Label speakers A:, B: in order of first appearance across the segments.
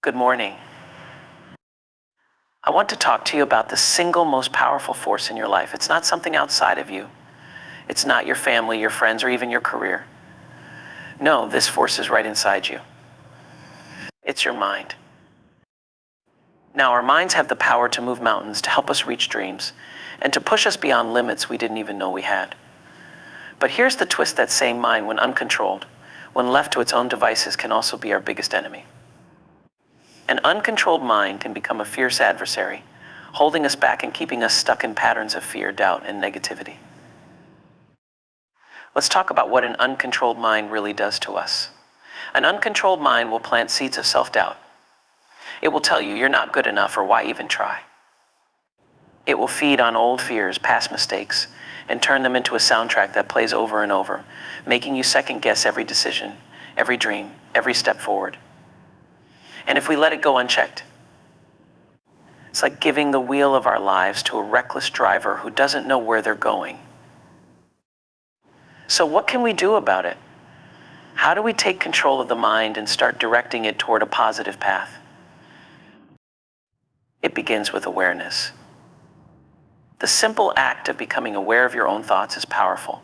A: Good morning. I want to talk to you about the single most powerful force in your life. It's not something outside of you. It's not your family, your friends, or even your career. No, this force is right inside you. It's your mind. Now, our minds have the power to move mountains, to help us reach dreams, and to push us beyond limits we didn't even know we had. But here's the twist: that same mind, when uncontrolled, when left to its own devices, can also be our biggest enemy. An uncontrolled mind can become a fierce adversary, holding us back and keeping us stuck in patterns of fear, doubt, and negativity. Let's talk about what an uncontrolled mind really does to us. An uncontrolled mind will plant seeds of self-doubt. It will tell you you're not good enough, or why even try. It will feed on old fears, past mistakes, and turn them into a soundtrack that plays over and over, making you second guess every decision, every dream, every step forward. And if we let it go unchecked, it's like giving the wheel of our lives to a reckless driver who doesn't know where they're going. So what can we do about it? How do we take control of the mind and start directing it toward a positive path? It begins with awareness. The simple act of becoming aware of your own thoughts is powerful.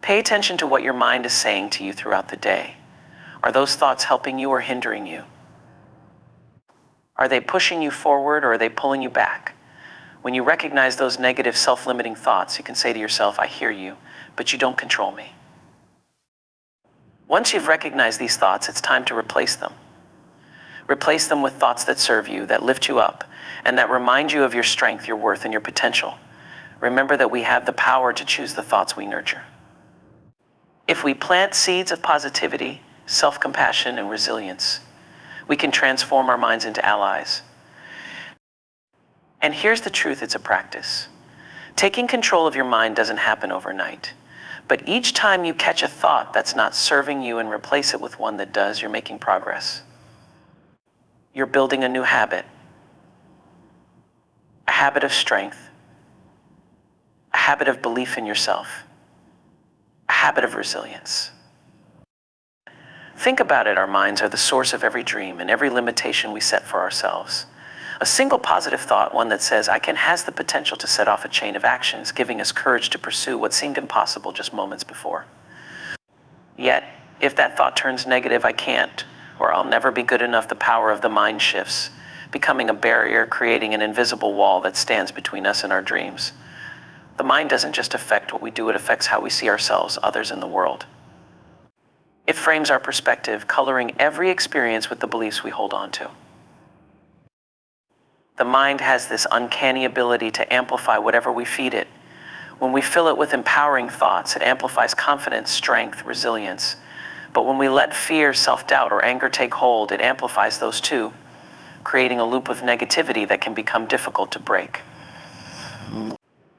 A: Pay attention to what your mind is saying to you throughout the day. Are those thoughts helping you or hindering you? Are they pushing you forward, or are they pulling you back? When you recognize those negative, self-limiting thoughts, you can say to yourself, I hear you, but you don't control me. Once you've recognized these thoughts, it's time to replace them. Replace them with thoughts that serve you, that lift you up, and that remind you of your strength, your worth, and your potential. Remember that we have the power to choose the thoughts we nurture. If we plant seeds of positivity, self-compassion, and resilience, we can transform our minds into allies. And here's the truth: it's a practice. Taking control of your mind doesn't happen overnight. But each time you catch a thought that's not serving you and replace it with one that does, you're making progress. You're building a new habit. A habit of strength. A habit of belief in yourself. A habit of resilience. Think about it: our minds are the source of every dream and every limitation we set for ourselves. A single positive thought, one that says, I can, has the potential to set off a chain of actions, giving us courage to pursue what seemed impossible just moments before. Yet, if that thought turns negative, I can't, or I'll never be good enough, the power of the mind shifts, becoming a barrier, creating an invisible wall that stands between us and our dreams. The mind doesn't just affect what we do, it affects how we see ourselves, others, and the world. It frames our perspective, coloring every experience with the beliefs we hold on to. The mind has this uncanny ability to amplify whatever we feed it. When we fill it with empowering thoughts, it amplifies confidence, strength, resilience. But when we let fear, self-doubt, or anger take hold, it amplifies those too, creating a loop of negativity that can become difficult to break.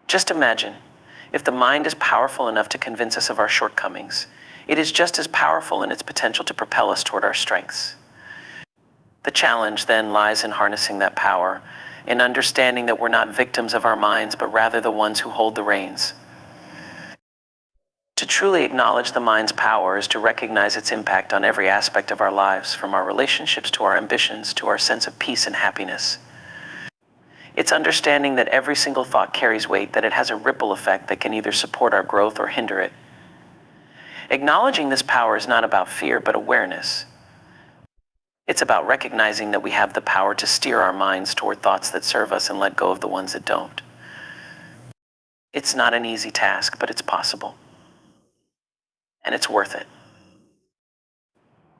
A: Just imagine, if the mind is powerful enough to convince us of our shortcomings, it is just as powerful in its potential to propel us toward our strengths. The challenge then lies in harnessing that power, in understanding that we're not victims of our minds, but rather the ones who hold the reins. To truly acknowledge the mind's power is to recognize its impact on every aspect of our lives, from our relationships to our ambitions to our sense of peace and happiness. It's understanding that every single thought carries weight, that it has a ripple effect that can either support our growth or hinder it. Acknowledging this power is not about fear, but awareness. It's about recognizing that we have the power to steer our minds toward thoughts that serve us and let go of the ones that don't. It's not an easy task, but it's possible. And it's worth it.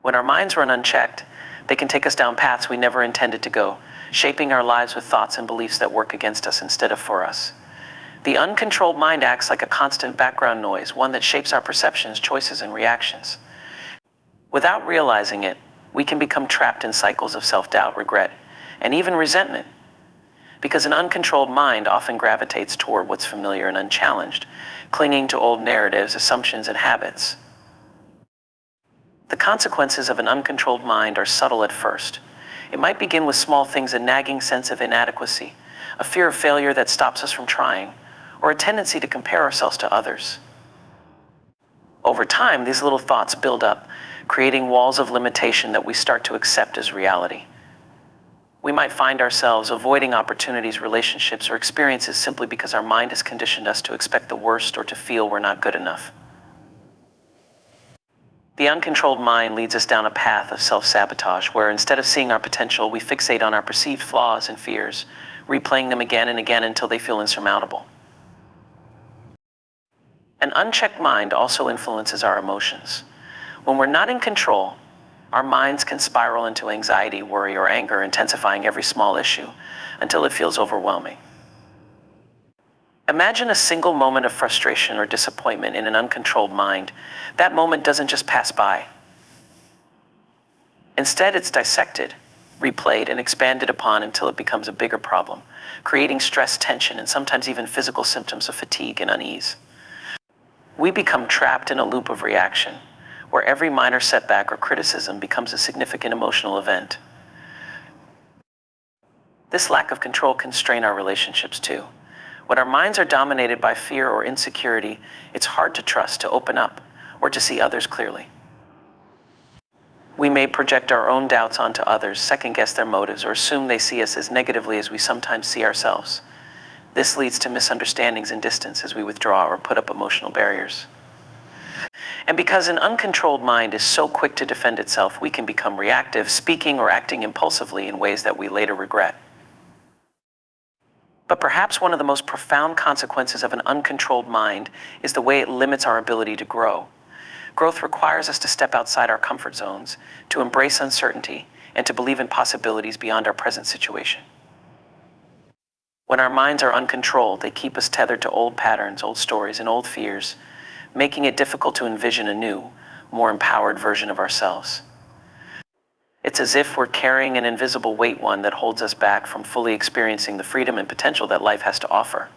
A: When our minds run unchecked, they can take us down paths we never intended to go, shaping our lives with thoughts and beliefs that work against us instead of for us. The uncontrolled mind acts like a constant background noise, one that shapes our perceptions, choices, and reactions. Without realizing it, we can become trapped in cycles of self-doubt, regret, and even resentment, because an uncontrolled mind often gravitates toward what's familiar and unchallenged, clinging to old narratives, assumptions, and habits. The consequences of an uncontrolled mind are subtle at first. It might begin with small things: a nagging sense of inadequacy, a fear of failure that stops us from trying, or a tendency to compare ourselves to others. Over time, these little thoughts build up, creating walls of limitation that we start to accept as reality. We might find ourselves avoiding opportunities, relationships, or experiences simply because our mind has conditioned us to expect the worst or to feel we're not good enough. The uncontrolled mind leads us down a path of self-sabotage, where instead of seeing our potential, we fixate on our perceived flaws and fears, replaying them again and again until they feel insurmountable. An unchecked mind also influences our emotions. When we're not in control, our minds can spiral into anxiety, worry, or anger, intensifying every small issue until it feels overwhelming. Imagine a single moment of frustration or disappointment in an uncontrolled mind. That moment doesn't just pass by. Instead, it's dissected, replayed, and expanded upon until it becomes a bigger problem, creating stress, tension, and sometimes even physical symptoms of fatigue and unease. We become trapped in a loop of reaction, where every minor setback or criticism becomes a significant emotional event. This lack of control can strain our relationships too. When our minds are dominated by fear or insecurity, it's hard to trust, to open up, or to see others clearly. We may project our own doubts onto others, second-guess their motives, or assume they see us as negatively as we sometimes see ourselves. This leads to misunderstandings and distance as we withdraw or put up emotional barriers. And because an uncontrolled mind is so quick to defend itself, we can become reactive, speaking or acting impulsively in ways that we later regret. But perhaps one of the most profound consequences of an uncontrolled mind is the way it limits our ability to grow. Growth requires us to step outside our comfort zones, to embrace uncertainty, and to believe in possibilities beyond our present situation. When our minds are uncontrolled, they keep us tethered to old patterns, old stories, and old fears, making it difficult to envision a new, more empowered version of ourselves. It's as if we're carrying an invisible weight, one that holds us back from fully experiencing the freedom and potential that life has to offer.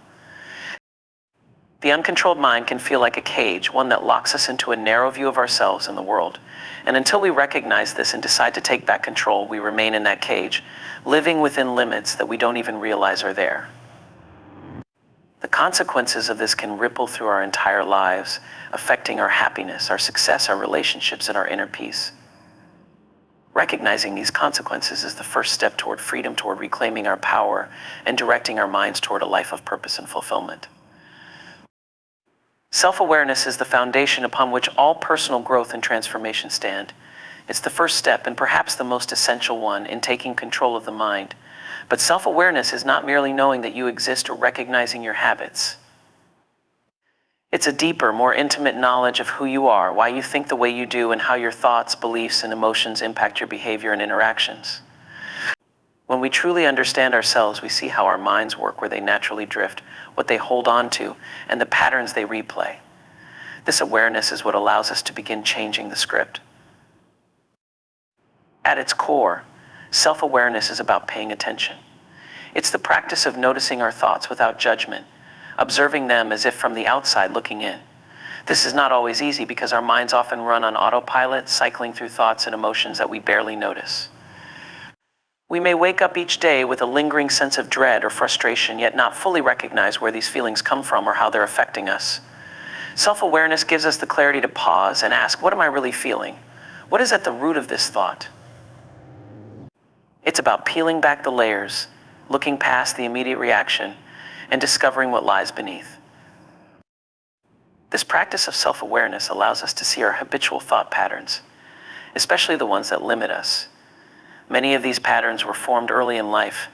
A: The uncontrolled mind can feel like a cage, one that locks us into a narrow view of ourselves and the world. And until we recognize this and decide to take back control, we remain in that cage, living within limits that we don't even realize are there. The consequences of this can ripple through our entire lives, affecting our happiness, our success, our relationships, and our inner peace. Recognizing these consequences is the first step toward freedom, toward reclaiming our power, and directing our minds toward a life of purpose and fulfillment. Self-awareness is the foundation upon which all personal growth and transformation stand. It's the first step, and perhaps the most essential one, in taking control of the mind. But self-awareness is not merely knowing that you exist or recognizing your habits. It's a deeper, more intimate knowledge of who you are, why you think the way you do, and how your thoughts, beliefs, and emotions impact your behavior and interactions. When we truly understand ourselves, we see how our minds work, where they naturally drift, what they hold on to, and the patterns they replay. This awareness is what allows us to begin changing the script. At its core, self-awareness is about paying attention. It's the practice of noticing our thoughts without judgment, observing them as if from the outside looking in. This is not always easy because our minds often run on autopilot, cycling through thoughts and emotions that we barely notice. We may wake up each day with a lingering sense of dread or frustration, yet not fully recognize where these feelings come from or how they're affecting us. Self-awareness gives us the clarity to pause and ask, what am I really feeling? What is at the root of this thought? It's about peeling back the layers, looking past the immediate reaction, and discovering what lies beneath. This practice of self-awareness allows us to see our habitual thought patterns, especially the ones that limit us. Many of these patterns were formed early in life,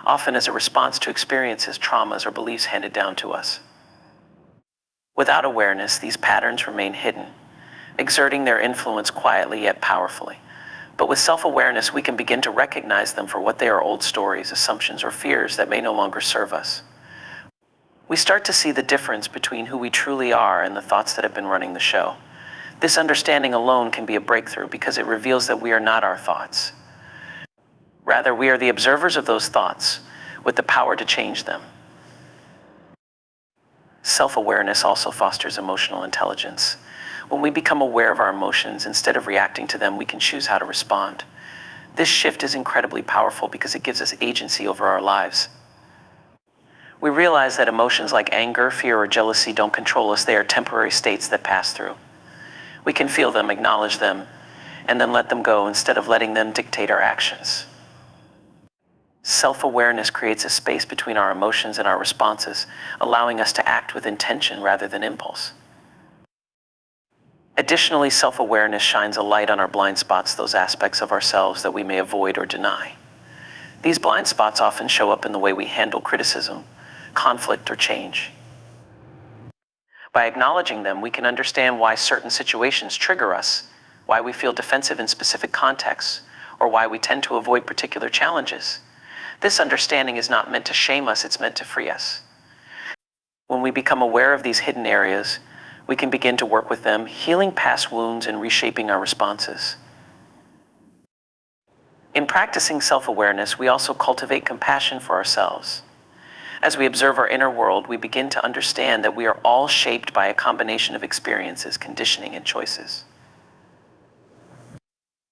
A: often as a response to experiences, traumas, or beliefs handed down to us. Without awareness, these patterns remain hidden, exerting their influence quietly yet powerfully. But with self-awareness, we can begin to recognize them for what they are: old stories, assumptions, or fears that may no longer serve us. We start to see the difference between who we truly are and the thoughts that have been running the show. This understanding alone can be a breakthrough because it reveals that we are not our thoughts. Rather, we are the observers of those thoughts with the power to change them. Self-awareness also fosters emotional intelligence. When we become aware of our emotions, instead of reacting to them, we can choose how to respond. This shift is incredibly powerful because it gives us agency over our lives. We realize that emotions like anger, fear, or jealousy don't control us. They are temporary states that pass through. We can feel them, acknowledge them, and then let them go instead of letting them dictate our actions. Self-awareness creates a space between our emotions and our responses, allowing us to act with intention rather than impulse. Additionally, self-awareness shines a light on our blind spots, those aspects of ourselves that we may avoid or deny. These blind spots often show up in the way we handle criticism, conflict, or change. By acknowledging them, we can understand why certain situations trigger us, why we feel defensive in specific contexts, or why we tend to avoid particular challenges. This understanding is not meant to shame us, it's meant to free us. When we become aware of these hidden areas, we can begin to work with them, healing past wounds and reshaping our responses. In practicing self-awareness, we also cultivate compassion for ourselves. As we observe our inner world, we begin to understand that we are all shaped by a combination of experiences, conditioning, and choices.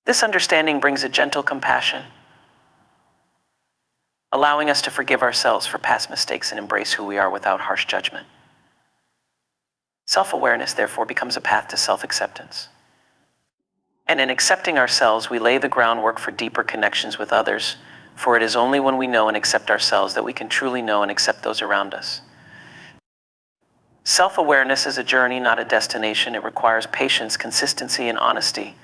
A: This understanding brings a gentle compassion, allowing us to forgive ourselves for past mistakes and embrace who we are without harsh judgment. Self-awareness, therefore, becomes a path to self-acceptance. And in accepting ourselves, we lay the groundwork for deeper connections with others, for it is only when we know and accept ourselves that we can truly know and accept those around us. Self-awareness is a journey, not a destination. It requires patience, consistency, and honesty.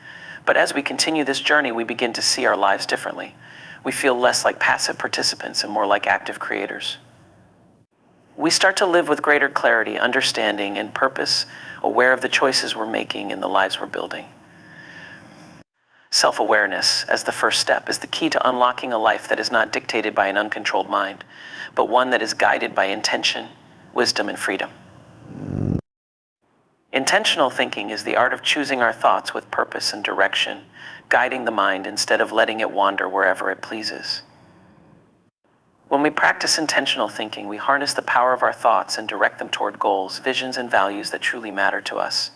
A: But as we continue this journey, we begin to see our lives differently. We feel less like passive participants and more like active creators. We start to live with greater clarity, understanding, and purpose, aware of the choices we're making and the lives we're building. Self-awareness, as the first step, is the key to unlocking a life that is not dictated by an uncontrolled mind, but one that is guided by intention, wisdom, and freedom. Intentional thinking is the art of choosing our thoughts with purpose and direction, guiding the mind instead of letting it wander wherever it pleases. When we practice intentional thinking, we harness the power of our thoughts and direct them toward goals, visions, and values that truly matter to us.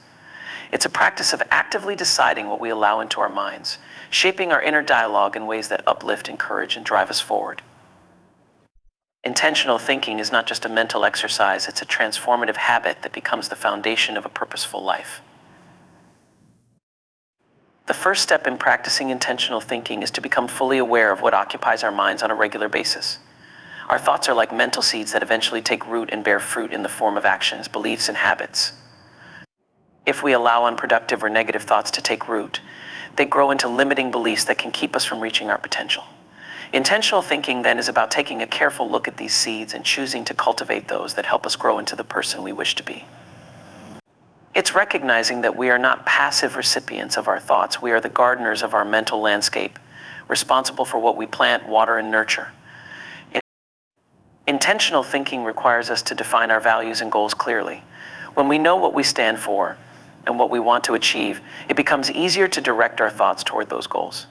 A: It's a practice of actively deciding what we allow into our minds, shaping our inner dialogue in ways that uplift, encourage, and drive us forward. Intentional thinking is not just a mental exercise, it's a transformative habit that becomes the foundation of a purposeful life. The first step in practicing intentional thinking is to become fully aware of what occupies our minds on a regular basis. Our thoughts are like mental seeds that eventually take root and bear fruit in the form of actions, beliefs, and habits. If we allow unproductive or negative thoughts to take root, they grow into limiting beliefs that can keep us from reaching our potential. Intentional thinking then is about taking a careful look at these seeds and choosing to cultivate those that help us grow into the person we wish to be. It's recognizing that we are not passive recipients of our thoughts. We are the gardeners of our mental landscape, responsible for what we plant, water, and nurture. Intentional thinking requires us to define our values and goals clearly. When we know what we stand for and what we want to achieve, it becomes easier to direct our thoughts toward those goals.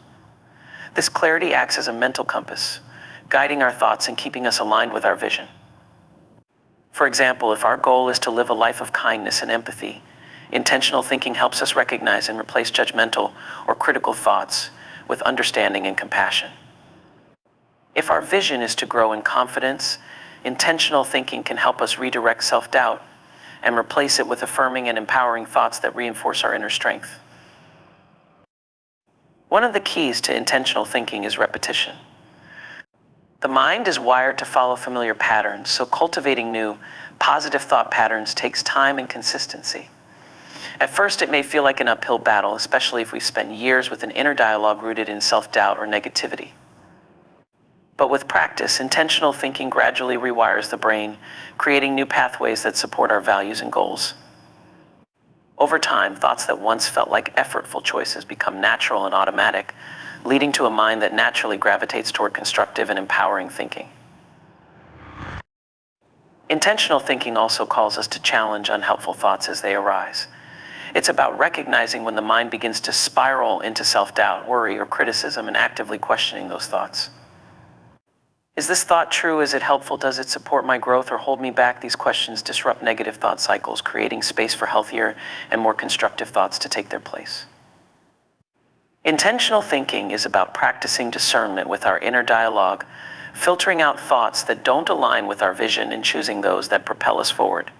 A: This clarity acts as a mental compass, guiding our thoughts and keeping us aligned with our vision. For example, if our goal is to live a life of kindness and empathy, intentional thinking helps us recognize and replace judgmental or critical thoughts with understanding and compassion. If our vision is to grow in confidence, intentional thinking can help us redirect self-doubt and replace it with affirming and empowering thoughts that reinforce our inner strength. One of the keys to intentional thinking is repetition. The mind is wired to follow familiar patterns, so cultivating new, positive thought patterns takes time and consistency. At first, it may feel like an uphill battle, especially if we've spent years with an inner dialogue rooted in self-doubt or negativity. But with practice, intentional thinking gradually rewires the brain, creating new pathways that support our values and goals. Over time, thoughts that once felt like effortful choices become natural and automatic, leading to a mind that naturally gravitates toward constructive and empowering thinking. Intentional thinking also calls us to challenge unhelpful thoughts as they arise. It's about recognizing when the mind begins to spiral into self-doubt, worry, or criticism and actively questioning those thoughts. Is this thought true? Is it helpful? Does it support my growth or hold me back? These questions disrupt negative thought cycles, creating space for healthier and more constructive thoughts to take their place. Intentional thinking is about practicing discernment with our inner dialogue, filtering out thoughts that don't align with our vision and choosing those that propel us forward.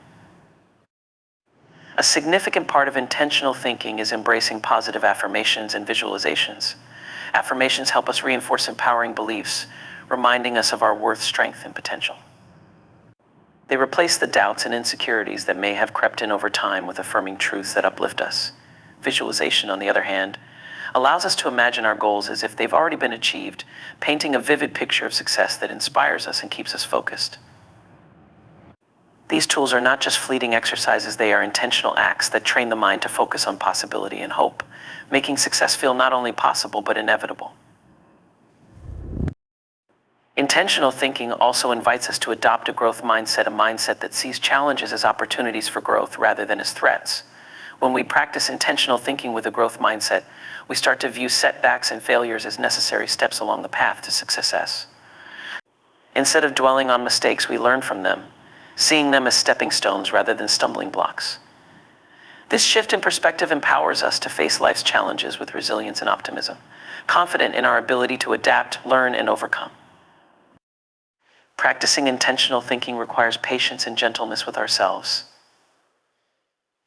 A: A significant part of intentional thinking is embracing positive affirmations and visualizations. Affirmations help us reinforce empowering beliefs, reminding us of our worth, strength, and potential. They replace the doubts and insecurities that may have crept in over time with affirming truths that uplift us. Visualization, on the other hand, allows us to imagine our goals as if they've already been achieved, painting a vivid picture of success that inspires us and keeps us focused. These tools are not just fleeting exercises, they are intentional acts that train the mind to focus on possibility and hope, making success feel not only possible but inevitable. Intentional thinking also invites us to adopt a growth mindset, a mindset that sees challenges as opportunities for growth rather than as threats. When we practice intentional thinking with a growth mindset, we start to view setbacks and failures as necessary steps along the path to success. Instead of dwelling on mistakes, we learn from them, seeing them as stepping stones rather than stumbling blocks. This shift in perspective empowers us to face life's challenges with resilience and optimism, confident in our ability to adapt, learn, and overcome. Practicing intentional thinking requires patience and gentleness with ourselves.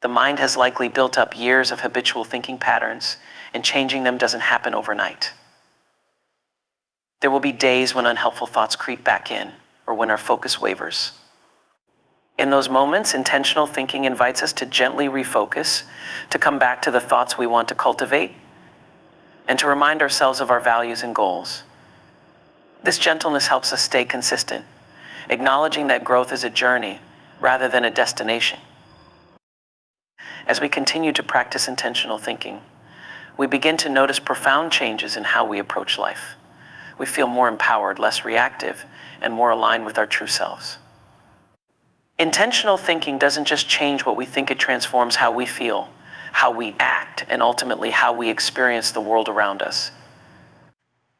A: The mind has likely built up years of habitual thinking patterns, and changing them doesn't happen overnight. There will be days when unhelpful thoughts creep back in, or when our focus wavers. In those moments, intentional thinking invites us to gently refocus, to come back to the thoughts we want to cultivate, and to remind ourselves of our values and goals. This gentleness helps us stay consistent, acknowledging that growth is a journey rather than a destination. As we continue to practice intentional thinking, we begin to notice profound changes in how we approach life. We feel more empowered, less reactive, and more aligned with our true selves. Intentional thinking doesn't just change what we think, it transforms how we feel, how we act, and ultimately how we experience the world around us.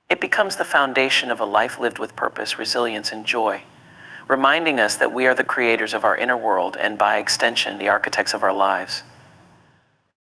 A: It becomes the foundation of a life lived with purpose, resilience, and joy, reminding us that we are the creators of our inner world and, by extension, the architects of our lives.